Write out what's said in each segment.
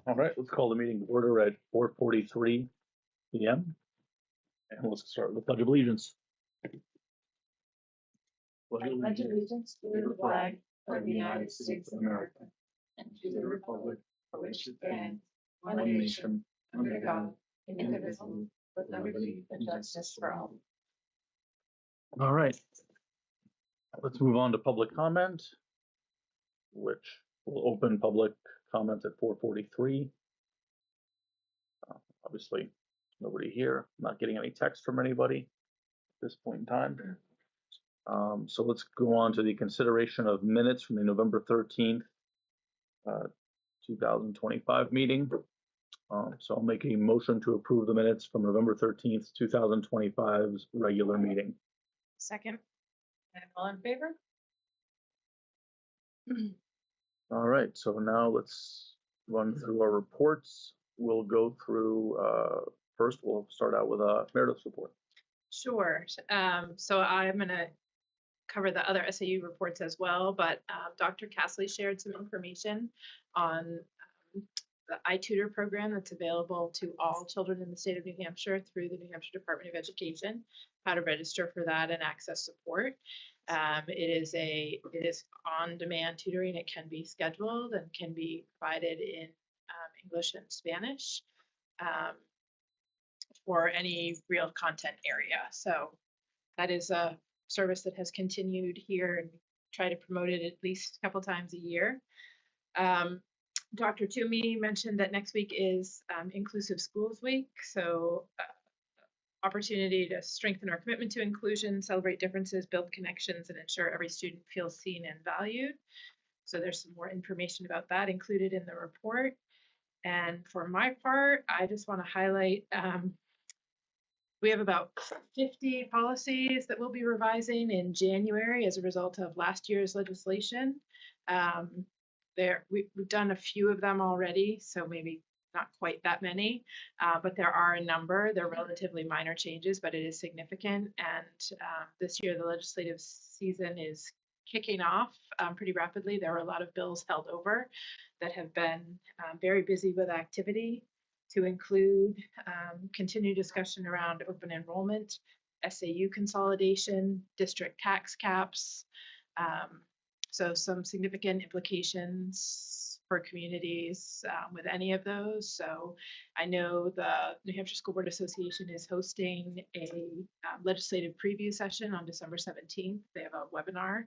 All right, let's call the meeting to order at 4:43 p.m. And let's start with the Pledge of Allegiance. I pledge allegiance to the flag of the United States of America and to the republic for which it stands, one nation, under God, indivisible, with liberty and justice for all. All right, let's move on to public comment, which will open public comment at 4:43. Obviously, nobody here. I'm not getting any text from anybody at this point in time. So let's go on to the consideration of minutes from the November 13th, 2025 meeting. So I'll make a motion to approve the minutes from November 13th, 2025's regular meeting. Second. And all in favor? All right, so now let's run through our reports. We'll go through, first we'll start out with Meredith's report. Sure. So I'm going to cover the other SAU reports as well, but Dr. Castley shared some information on the iTutor program that's available to all children in the state of New Hampshire through the New Hampshire Department of Education, how to register for that and access support. It is on-demand tutoring. It can be scheduled and can be provided in English and Spanish for any real content area. So that is a service that has continued here, and try to promote it at least a couple times a year. Dr. Toomey mentioned that next week is Inclusive Schools Week, so opportunity to strengthen our commitment to inclusion, celebrate differences, build connections, and ensure every student feels seen and valued. So there's some more information about that included in the report. And for my part, I just want to highlight we have about 50 policies that we'll be revising in January as a result of last year's legislation. We've done a few of them already, so maybe not quite that many, but there are a number. They're relatively minor changes, but it is significant. And this year, the legislative season is kicking off pretty rapidly. There are a lot of bills held over that have been very busy with activity, to include continued discussion around open enrollment, SAU consolidation, district tax caps. So some significant implications for communities with any of those. So I know the New Hampshire School Board Association is hosting a legislative preview session on December 17th. They have a webinar.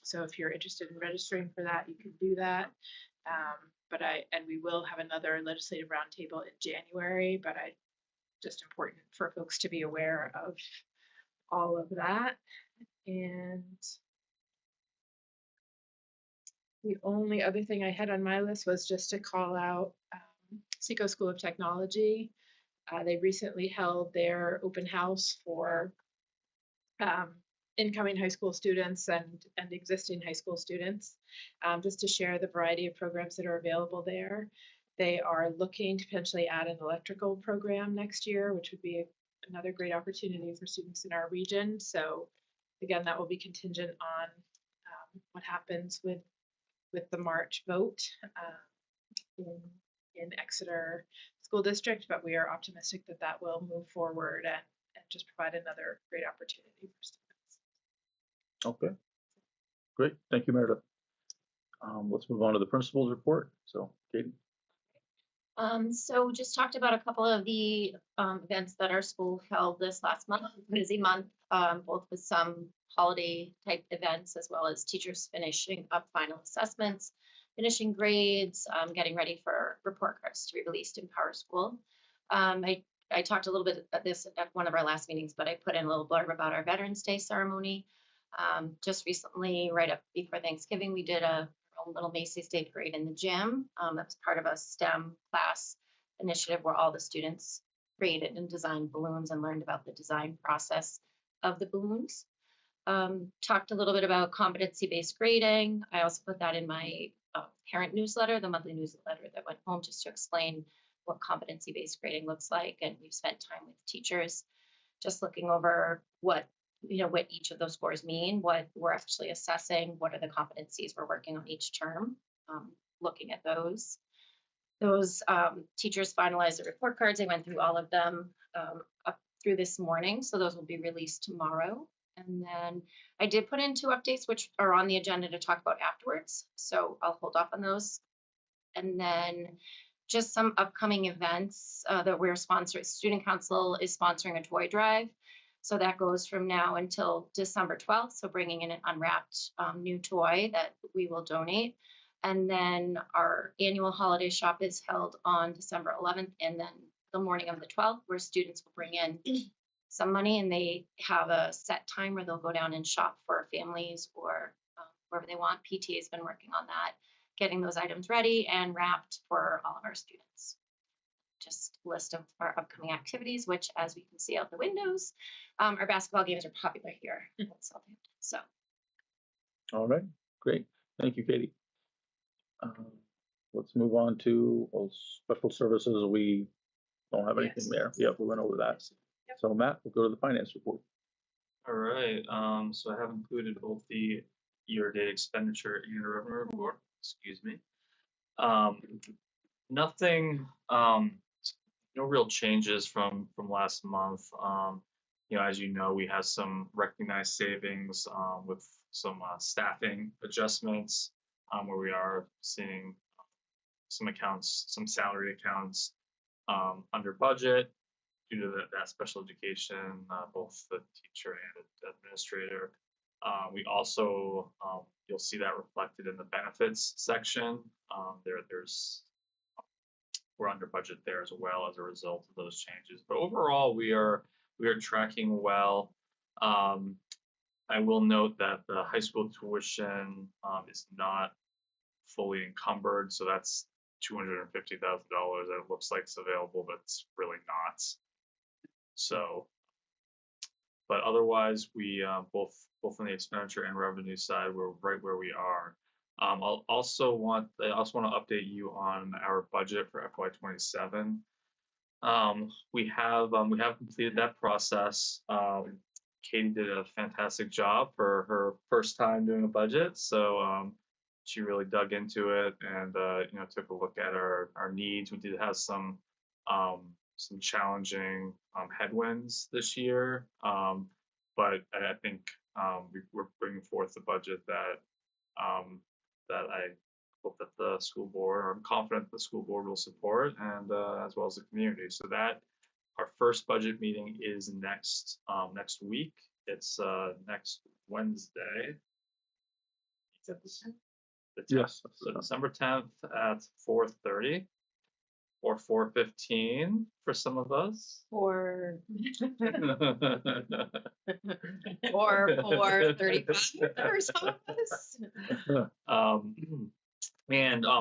So if you're interested in registering for that, you can do that. And we will have another legislative roundtable in January, but just important for folks to be aware of all of that. And the only other thing I had on my list was just to call out Seco School of Technology. They recently held their open house for incoming high school students and existing high school students, just to share the variety of programs that are available there. They are looking to potentially add an electrical program next year, which would be another great opportunity for students in our region. So again, that will be contingent on what happens with the March vote in Exeter School District, but we are optimistic that that will move forward and just provide another great opportunity for students. Okay, great. Thank you, Meredith. Let's move on to the principal's report. So, Katie. So just talked about a couple of the events that our school held this last month. Busy month, both with some holiday type events as well as teachers finishing up final assessments, finishing grades, getting ready for report cards to be released in Power School. I talked a little bit about this at one of our last meetings, but I put in a little blurb about our Veterans Day ceremony. Just recently, right up before Thanksgiving, we did a little Macy's Day Parade in the gym. That was part of a STEM class initiative where all the students created and designed balloons and learned about the design process of the balloons. Talked a little bit about competency-based grading. I also put that in my parent newsletter, the monthly newsletter that went home, just to explain what competency-based grading looks like. And we've spent time with teachers just looking over what each of those scores mean, what we're actually assessing, what are the competencies we're working on each term, looking at those. those teachers finalized the report cards. I went through all of them up through this morning, so those will be released tomorrow. And then I did put in 2 updates, which are on the agenda to talk about afterwards. So I'll hold off on those. And then just some upcoming events that we're sponsoring. Student Council is sponsoring a toy drive. So that goes from now until December 12th. So bringing in an unwrapped new toy that we will donate. And then our annual holiday shop is held on December 11th, and then the morning of the 12th, where students will bring in some money, and they have a set time where they'll go down and shop for families or wherever they want. PT has been working on that, getting those items ready and wrapped for all of our students. Just a list of our upcoming activities, which, as we can see out the windows, our basketball games are popular here in Southampton. So, All right, great. Thank you, Katie. Let's move on to special services. We don't have anything Yes. there. Yep, we went over that. Yep. So Matt, we'll go to the finance report. All right, so I have included both the year-to-date expenditure and revenue report, excuse me. Nothing, no real changes from last month. You know, as you know, we have some recognized savings with some staffing adjustments where we are seeing some accounts, some salary accounts under budget due to that special education, both the teacher and the administrator. We also, you'll see that reflected in the benefits section. We're under budget there as well as a result of those changes. But overall, we are tracking well. I will note that the high school tuition is not fully encumbered, so that's $250,000 that it looks like it's available, but it's really not. So, but otherwise, we both on the expenditure and revenue side, we're right where we are. I also want to update you on our budget for FY27. We have completed that process. Katie did a fantastic job for her first time doing a budget, so she really dug into it and you know, took a look at our needs. We did have some challenging headwinds this year, but I think we're bringing forth a budget that I hope that the school board, or I'm confident the school board will support, and as well as the community. So that our first budget meeting is next week. It's next Wednesday. Yes. So December 10th at 4:30 or 4:15 for some of us. Or 4:35 or some of us.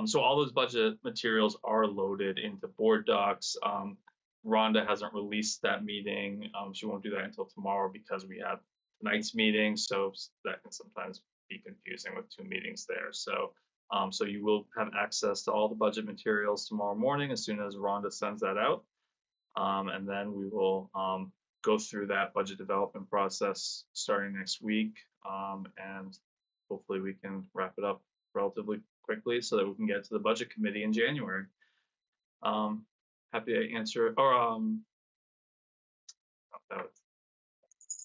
So all those budget materials are loaded into board docs. Rhonda hasn't released that meeting. She won't do that until tomorrow because we have tonight's meeting, so that can sometimes be confusing with 2 meetings there. So so you will have access to all the budget materials tomorrow morning as soon as Rhonda sends that out. And then we will go through that budget development process starting next week. And hopefully we can wrap it up relatively quickly so that we can get to the budget committee in January. Happy to answer, or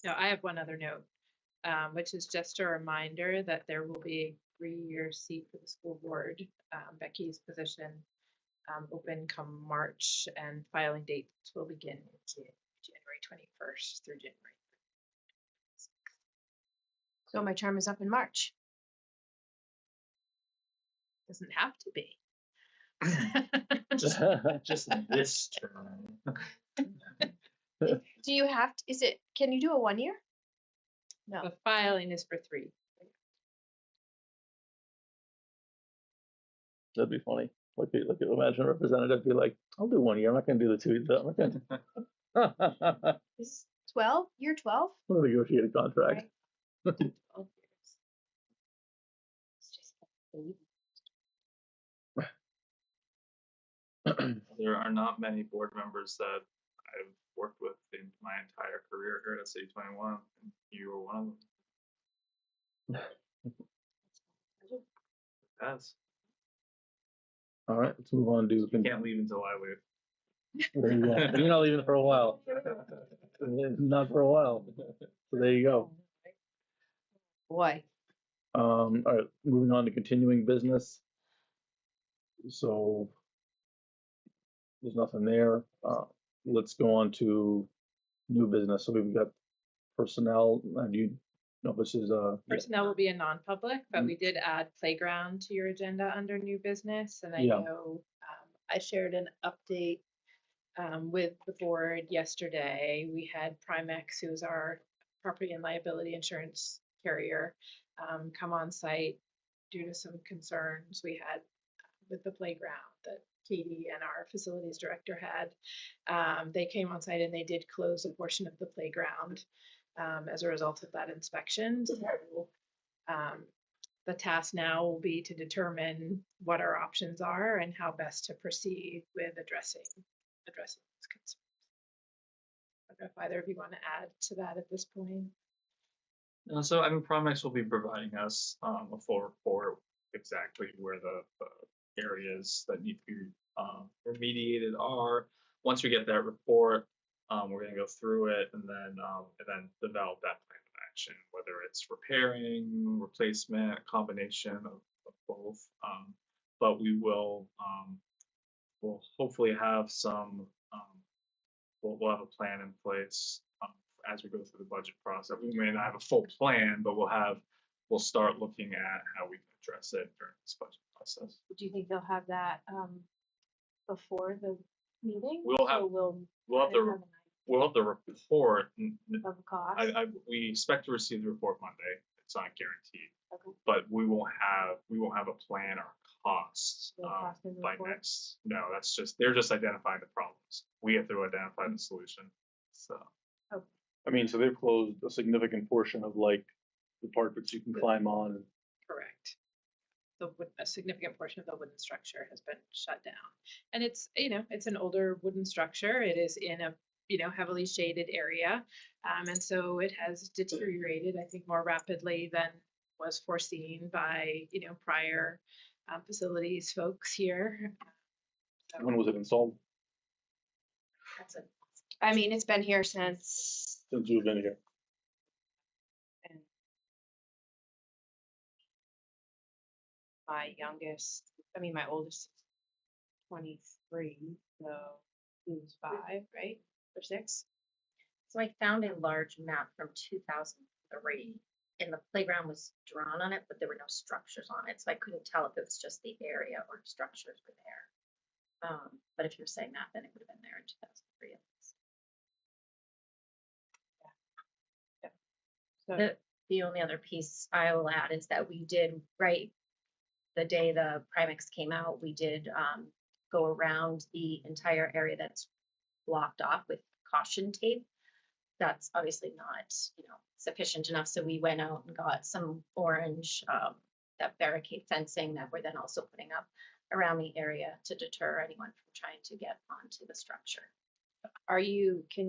No, I have one other note, which is just a reminder that there will be a 3-year seat for the school board. Becky's position open come March, and filing dates will begin January 21st through January. So my term is up in March. Doesn't have to be. just this term. Do you have to, can you do a 1 year? No. The filing is for 3. That'd be funny. Imagine a representative be like, I'll do 1 year. I'm not going to do the 2. I'm not going Is 12? Year 12? to negotiate a contract. Right. 12 years. It's just There are not many board members that I've worked with in my entire career here at City 21, and you were one of them. Yes. All right, let's move on to, You can't leave until I leave. there you go. You're not leaving for a while. Not for a while. So there you go. Boy, All right, moving on to continuing business. So there's nothing there. Let's go on to new business. So we've got personnel, and you, no, this is, Personnel will be a non-public, but we did add playground to your agenda under new business, and I Yeah. know, I shared an update with the board yesterday. We had Primex, who's our property and liability insurance carrier, come on site due to some concerns we had with the playground that Katie and our facilities director had. They came on site and they did close a portion of the playground as a result of that inspection. So the task now will be to determine what our options are and how best to proceed with addressing those concerns. I don't know if either of you want to add to that at this point. So, I mean, Primex will be providing us a full report exactly where the areas that need to be remediated are. Once we get that report, we're going to go through it and then develop that plan of action, whether it's repairing, replacement, a combination of both. But we will we'll hopefully have some we'll have a plan in place as we go through the budget process. We may not have a full plan, but we'll start looking at how we can address it during this budget process. Do you think they'll have that before the meeting? We'll have- So We'll have kind of the have an we'll have the report. idea of the cost. We expect to receive the report Monday. It's not guaranteed, Okay. but we won't have a plan or costs No cost in the by report? next. No, that's just they're just identifying the problems. We have to identify the solution. So. I mean, so they've closed a significant portion of like the part that you can climb on. Correct. A significant portion of the wooden structure has been shut down. And it's an older wooden structure. It is in a, heavily shaded area. And so it has deteriorated, I think, more rapidly than was foreseen by, prior facilities folks here. So When was it installed? that's a, I mean, it's been here since, Since you've been here. and my oldest is 23, so he was 5, right? Or 6? So I found a large map from 2003, and the playground was drawn on it, but there were no structures on it, so I couldn't tell if it was just the area or structures were there. But if you're saying that, then it would have been there in 2003 at least. so The only other piece I will add is that we did, right, the day the Primex came out, we did go around the entire area that's blocked off with caution tape. That's obviously not, sufficient enough, so we went out and got some orange, that barricade fencing that we're then also putting up around the area to deter anyone from trying to get onto the structure. can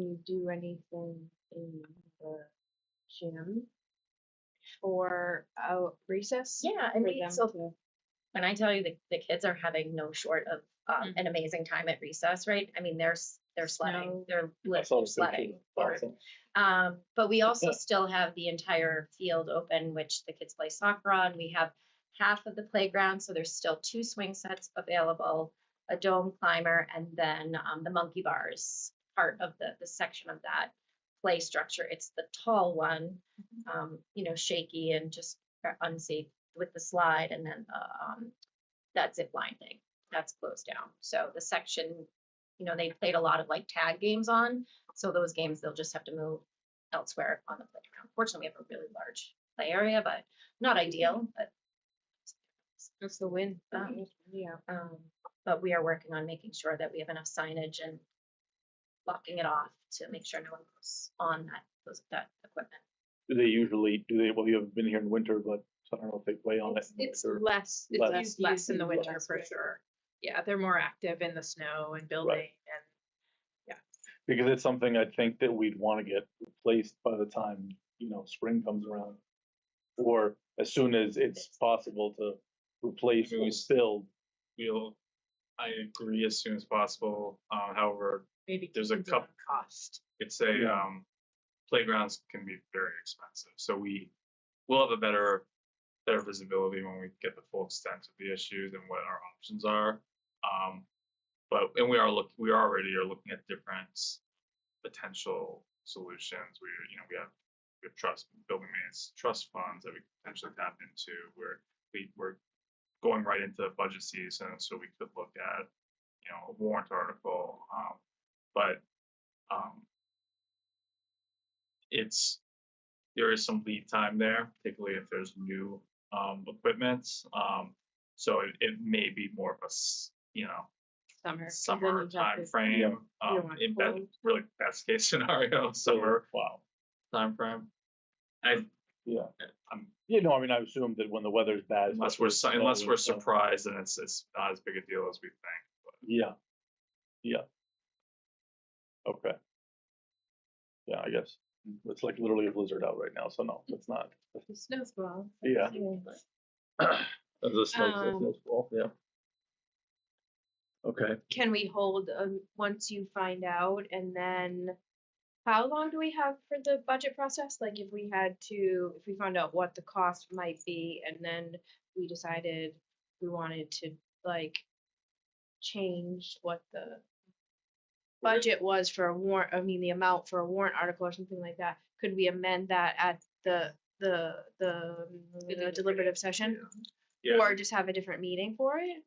you do anything in the gym for recess? Yeah, and For them so to- when I tell you the kids are having no short of an amazing time at recess, right? I mean, they're sledding, Snow. they're I saw literally the sledding. picture. Awesome. But we also still have the entire field open, which the kids play soccer on. We have half of the playground, so there's still 2 swing sets available, a dome climber, and then the monkey bars, part of the section of that play structure. It's the tall one, shaky and just unsafe with the slide, and then that zip line thing that's closed down. So the section, they played a lot of like tag games on. So those games, they'll just have to move elsewhere on the playground. Fortunately, we have a really large play area, but not ideal. That's the win. Yeah. But we are working on making sure that we have enough signage and blocking it off to make sure no one goes on that equipment. Well, you haven't been here in winter, but I don't know if they play on it. in It's winter. less, Less. it's less in the winter Less, for for sure. Yeah, they're more active in the snow and building and Because it's something I think that we'd want to get replaced by the time, spring comes around. Or as soon as it's possible to replace or build. We'll I agree as soon as possible. However, Maybe there's a contingent on couple- cost. it's a Yeah. playgrounds can be very expensive, so we'll have a better visibility when we get the full extent of the issues and what our options are. But and we already are looking at different potential solutions. We have trust building maintenance trust funds that we could potentially tap into. We're going right into budget season, so we could look at a warrant article. But there is some lead time there, particularly if there's new equipment. So it may be more of a Summer. summer time You frame. don't want In cold. really best case scenario, summer Wow. time frame. Yeah. I'm, No, I mean, I assume that when the weather's bad. unless especially we're with snow and stuff. surprised, and it's not as big a deal as we think. But Yeah. Yeah. Okay. Yeah, I guess it's like literally a blizzard out right now, so no, it's not. The snow squall. Yeah. There's a Um, snow squall, yeah. Okay, Can we hold, once you find out, and then how long do we have for the budget process? Like if we found out what the cost might be, and then we decided we wanted to like change what the budget was for a warrant, I mean, the amount for a warrant article or something like that, could we amend that at the deliberative session? yeah, Or just have a different meeting for it?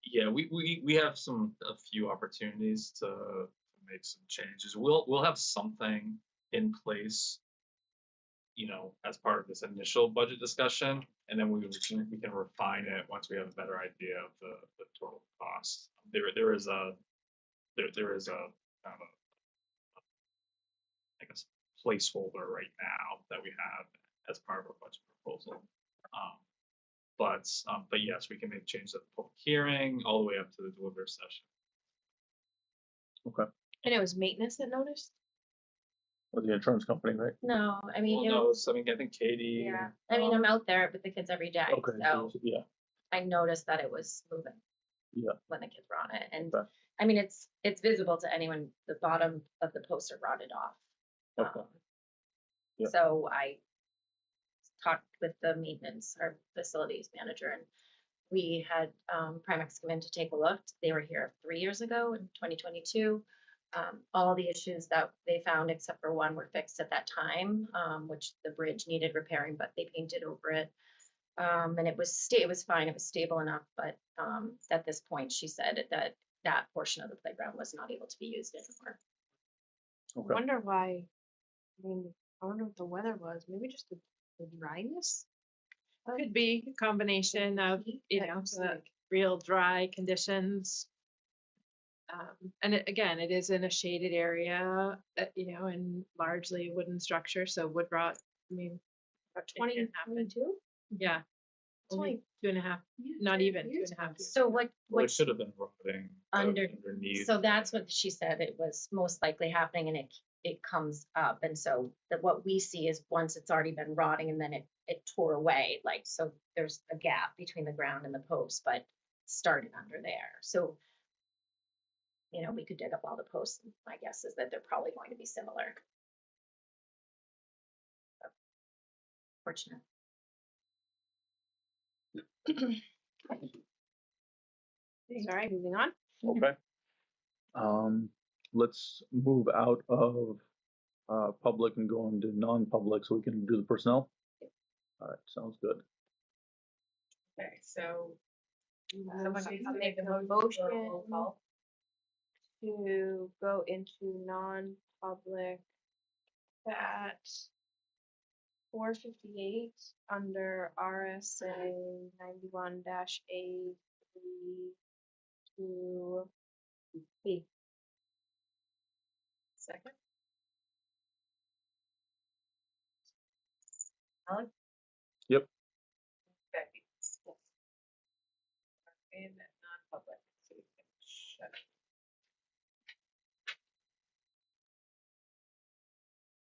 yeah, we have a few opportunities to make some changes. We'll have something in place, as part of this initial budget discussion, and then we can refine it once we have a better idea of the total cost. There is a kind of I guess placeholder right now that we have as part of our budget proposal. But yes, we can make changes at the public hearing all the way up to the deliberative session. And it was maintenance that noticed? with the insurance company, right? No, I mean, Well, no, so I think Katie. yeah, I mean, I'm out there with the kids every day, Okay, so yeah, I noticed that it was moving. Yeah. When the kids were on it, and Okay. I mean, it's visible to anyone, the bottom of the posts are rotted off. Okay. Um, Yeah. So I talked with the maintenance, our facilities manager, and we had Primex come in to take a look. They were here 3 years ago in 2022. All the issues that they found, except for one, were fixed at that time, which the bridge needed repairing, but they painted over it. And it was fine. It was stable enough, but at this point, she said that portion of the playground was not able to be used anymore. okay. I wonder why, I mean, I wonder what the weather was, maybe just the dryness? Could be a combination of, It's the like- real dry conditions. And again, it is in a shaded area, and largely a wooden structure, so wood rot, I mean, About it can happen. 2022? Yeah. Only 2.5, not even 2.5 years. So Well, it what should have been rotting underneath. so that's what she said, it was most likely happening, and it comes up, and so what we see is once it's already been rotting, and then it tore away, like, so there's a gap between the ground and the post, but it started under there, so we could dig up all the posts, and my guess is that they're probably going to be similar. Fortunate. Sorry, moving on. Okay. Let's move out of public and go into non-public so we can do the personnel. All right, sounds good. Okay, so. Someone I'll make a motion to go into non-public at 4:58 under RSA 91-A 3 to B. Second. Alex? Yep. Okay. In non-public, so we can shut it